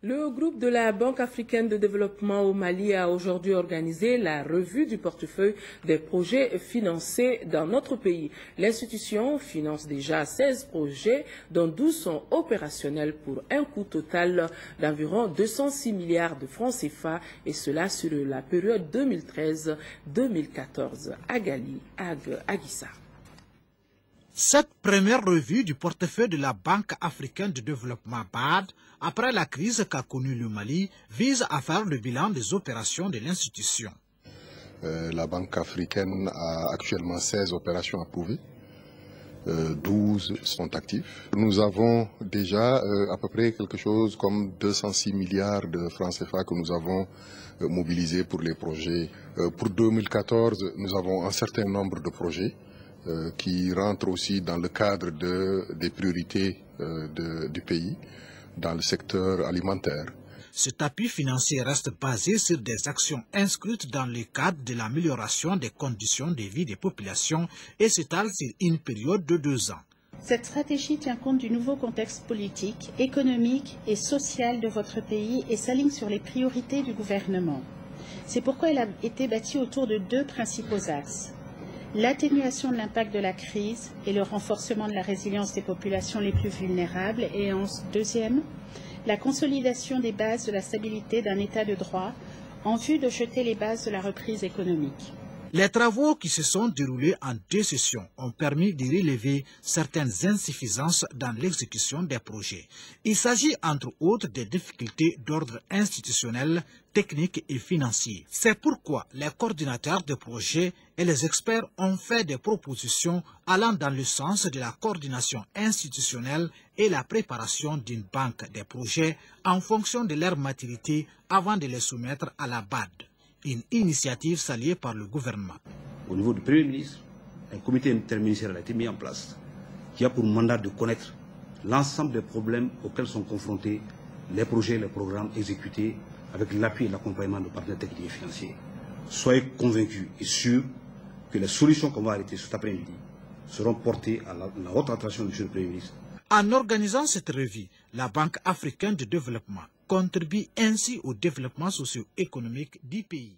Le groupe de la Banque africaine de développement au Mali a aujourd'hui organisé la revue du portefeuille des projets financés dans notre pays. L'institution finance déjà 16 projets, dont 12 sont opérationnels pour un coût total d'environ 206 milliards de francs CFA, et cela sur la période 2013-2014. Agali Aguissa. Cette première revue du portefeuille de la Banque africaine de développement BAD, après la crise qu'a connue le Mali, vise à faire le bilan des opérations de l'institution. La Banque africaine a actuellement 16 opérations approuvées, 12 sont actifs. Nous avons déjà à peu près quelque chose comme 206 milliards de francs CFA que nous avons mobilisés pour les projets. Pour 2014, nous avons un certain nombre de projets qui rentrent aussi dans le cadre des priorités du pays, dans le secteur alimentaire. Cet appui financier reste basé sur des actions inscrites dans le cadre de l'amélioration des conditions de vie des populations et s'étale sur une période de 2 ans. Cette stratégie tient compte du nouveau contexte politique, économique et social de votre pays et s'aligne sur les priorités du gouvernement. C'est pourquoi elle a été bâtie autour de 2 principaux axes. L'atténuation de l'impact de la crise et le renforcement de la résilience des populations les plus vulnérables. Et en deuxième, la consolidation des bases de la stabilité d'un État de droit en vue de jeter les bases de la reprise économique. Les travaux qui se sont déroulés en 2 sessions ont permis de relever certaines insuffisances dans l'exécution des projets. Il s'agit entre autres des difficultés d'ordre institutionnel, technique et financier. C'est pourquoi les coordinateurs de projets et les experts ont fait des propositions allant dans le sens de la coordination institutionnelle et la préparation d'une banque des projets en fonction de leur maturité avant de les soumettre à la BAD. Une initiative saluée par le gouvernement. Au niveau du Premier ministre, un comité interministériel a été mis en place qui a pour mandat de connaître l'ensemble des problèmes auxquels sont confrontés les projets et les programmes exécutés avec l'appui et l'accompagnement de partenaires techniques et financiers. Soyez convaincus et sûrs que les solutions qu'on va arrêter cet après-midi seront portées à la haute attention du Premier ministre. En organisant cette revue, la Banque africaine de développement contribue ainsi au développement socio-économique du pays.